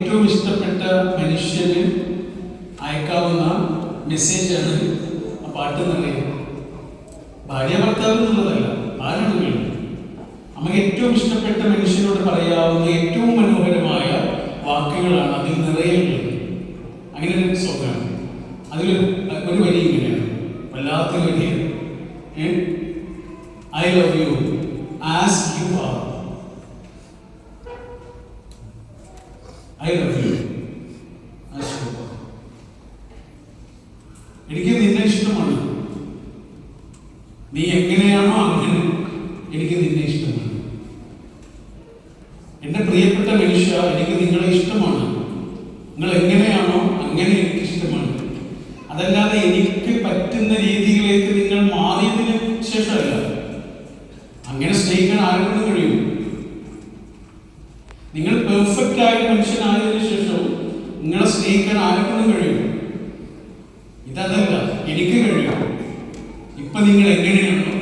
ഏറ്റവും ഇഷ്ടപ്പെട്ട മനുഷ്യന് അയക്കാവുന്ന മെസ്സേജാണ് ആ പാട്ട് എന്നറിയാം. ഭാര്യ ഭർത്താവ് എന്നുള്ളതല്ല, ആരാണെങ്കിലും നമുക്ക് ഏറ്റവും ഇഷ്ടപ്പെട്ട മനുഷ്യനോട് പറയാവുന്ന ഏറ്റവും മനോഹരമായ വാക്കുകളാണ് അതിൽ നിറയുള്ളത്. അങ്ങനെ ഒരു സോങ്ങാണ്. അതിൽ ഒരു വരി ഇങ്ങനെയാണ്, വല്ലാത്തൊരു വരിയാണ്. I love you as you are. I love you as you are. എനിക്ക് നിന്നെ ഇഷ്ടമാണ്. നീ എങ്ങനെയാണോ അങ്ങനെ എനിക്ക് നിന്നെ ഇഷ്ടമാണ്. എന്റെ പ്രിയപ്പെട്ട മനുഷ്യ, എനിക്ക് നിങ്ങളെ ഇഷ്ടമാണ്. നിങ്ങൾ എങ്ങനെയാണോ അങ്ങനെ എനിക്ക് ഇഷ്ടമാണ്. അതല്ലാതെ എനിക്ക് പറ്റുന്ന രീതിയിലേക്ക് നിങ്ങൾ മാറിയതിന് ശേഷമല്ല. അങ്ങനെ സ്നേഹിക്കാൻ ആർക്കും കഴിയും. നിങ്ങൾ പെർഫെക്റ്റ് ആയ മനുഷ്യനായതിനു ശേഷം നിങ്ങളെ സ്നേഹിക്കാൻ ആർക്കും കഴിയും. ഇതല്ല, എനിക്ക് കഴിയും. ഇപ്പൊ നിങ്ങൾ എങ്ങനെയാണോ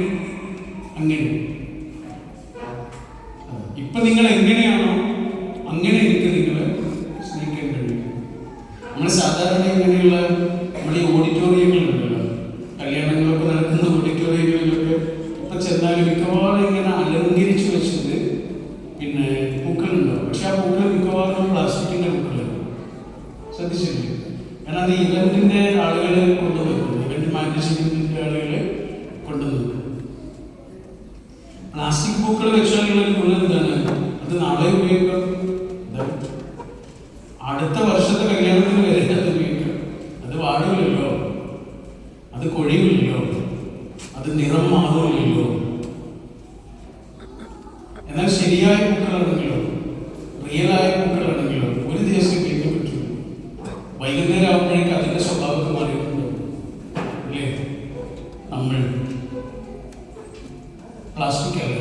അങ്ങനെ, ഇപ്പൊ നിങ്ങൾ എങ്ങനെയാണോ അങ്ങനെ എനിക്ക് നിങ്ങളെ സ്നേഹിക്കാൻ കഴിയും. നമ്മൾ സാധാരണ ഇങ്ങനെയുള്ള നമ്മുടെ ഈ ഓഡിറ്റോറിയങ്ങളുണ്ടല്ലോ, കല്യാണങ്ങളൊക്കെ നടക്കുന്ന ഓഡിറ്റോറിയങ്ങളിലൊക്കെ ഇപ്പൊ ചെന്നാലും മിക്കവാറും ഇങ്ങനെ അലങ്കരിച്ചു വെച്ചത് പിന്നെ പൂക്കളുണ്ടാവും. പക്ഷെ ആ പൂക്കൾ മിക്കവാറും പ്ലാസ്റ്റിക്കിന്റെ പൂക്കളാണ്. ശ്രദ്ധിച്ചില്ലേ? കാരണം അത് ഇവന്റിന്റെ ആളുകൾ കൊണ്ടുവെക്കുന്നു, ഇവന്റ് മാനേജ്മെന്റിന്റെ ആളുകൾ കൊണ്ടുവെക്കും. പ്ലാസ്റ്റിക് പൂക്കൾ വെച്ചാലുള്ള ഗുണം എന്താണ്? അത് നാളെ ഉപയോഗിക്കാം, അടുത്ത വർഷത്തെ കല്യാണത്തിന് വരെ അത് ഉപയോഗിക്കാം. അത് വാടില്ലല്ലോ, അത് കൊഴിയില്ലല്ലോ, അത് നിറം മാറില്ലല്ലോ. എന്നാൽ ശരിയായ പൂക്കളാണെങ്കിലോ റിയലായ പൂക്കളാണെങ്കിലോ ഒരു ദിവസം ഉപയോഗിക്കാൻ പറ്റും. വൈകുന്നേരം ആകുമ്പോഴേക്കും അതിന്റെ സ്വഭാവം മാറിയിട്ടുണ്ടോ അല്ലേ? നമ്മൾ പ്ലാസ്റ്റിക് അല്ല,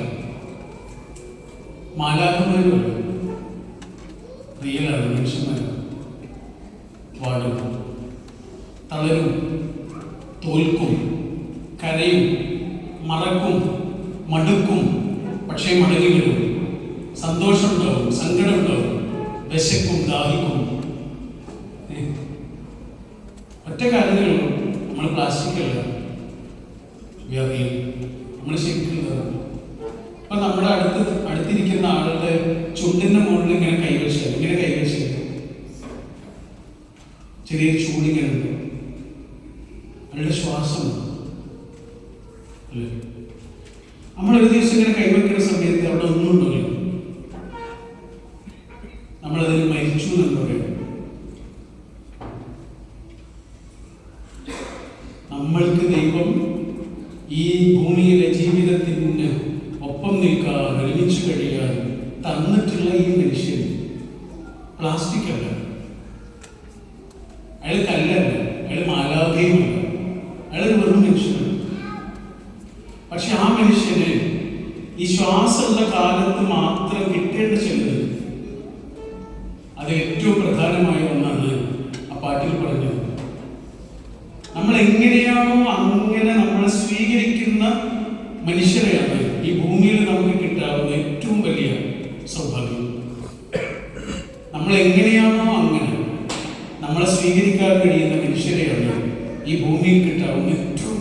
മാലാഖമാരുമല്ല, റിയലാണ്. മനുഷ്യന്മാരാണ്. വാടും, തളരും, തോൽക്കും, കരയും, മറക്കും, മടുക്കും, പക്ഷേ മടങ്ങി വരും. സന്തോഷമുണ്ടാവും, സങ്കടമുണ്ടാവും, വിശക്കും, ദാഹിക്കും. ഒറ്റ കാര്യങ്ങളുള്ളൂ. നമ്മൾ പ്ലാസ്റ്റിക് അല്ല, നമ്മൾ ശരിക്കും. അപ്പൊ നമ്മുടെ അടുത്തിരിക്കുന്ന ആളുടെ ചുണ്ടിന്റെ മുകളിൽ ഇങ്ങനെ കൈവച്ചാൽ ചെറിയ ചൂടിങ്ങനെ ഉണ്ട്. അവരുടെ ശ്വാസം അല്ലേ? നമ്മൾ ഒരു ദിവസം ഇങ്ങനെ കൈവയ്ക്കുന്ന സമയത്ത് അവിടെ ഒന്നും ഉണ്ടാവില്ല. നമ്മളതിന് മരിച്ചു എന്ന് പറയും. നമ്മൾക്ക് ദൈവം ഈ ഭൂമിയിലെ ജീവിതത്തിന് ഒപ്പം നിൽക്കാൻ, ഒരുമിച്ച് കഴിയാൻ തന്നിട്ടുള്ള ഈ മനുഷ്യൻ പ്ലാസ്റ്റിക് അല്ല, അയാൾ കല്ലല്ല, അയാൾ മാലാഖയുമല്ല, അയാൾ വെറും മനുഷ്യനാണ്. പക്ഷെ ആ മനുഷ്യന് ഈ ശ്വാസമുള്ള കാലത്ത് മാത്രം കിട്ടേണ്ട ചിലത്, അത് ഏറ്റവും പ്രധാനമായ ഒന്നാണ് ആ പാട്ടിൽ പറഞ്ഞത്. നമ്മൾ എങ്ങനെയാണോ അങ്ങനെ നമ്മളെ സ്വീകരിക്കുന്ന മനുഷ്യരെയാണ് ഈ ഭൂമിയിൽ നമുക്ക് കിട്ടാവുന്ന ഏറ്റവും വലിയ സൗഭാഗ്യം. നമ്മൾ എങ്ങനെയാണോ അങ്ങനെ നമ്മളെ സ്വീകരിക്കാൻ കഴിയുന്ന മനുഷ്യരെയാണ് ഈ ഭൂമിയിൽ കിട്ടാവുന്ന ഏറ്റവും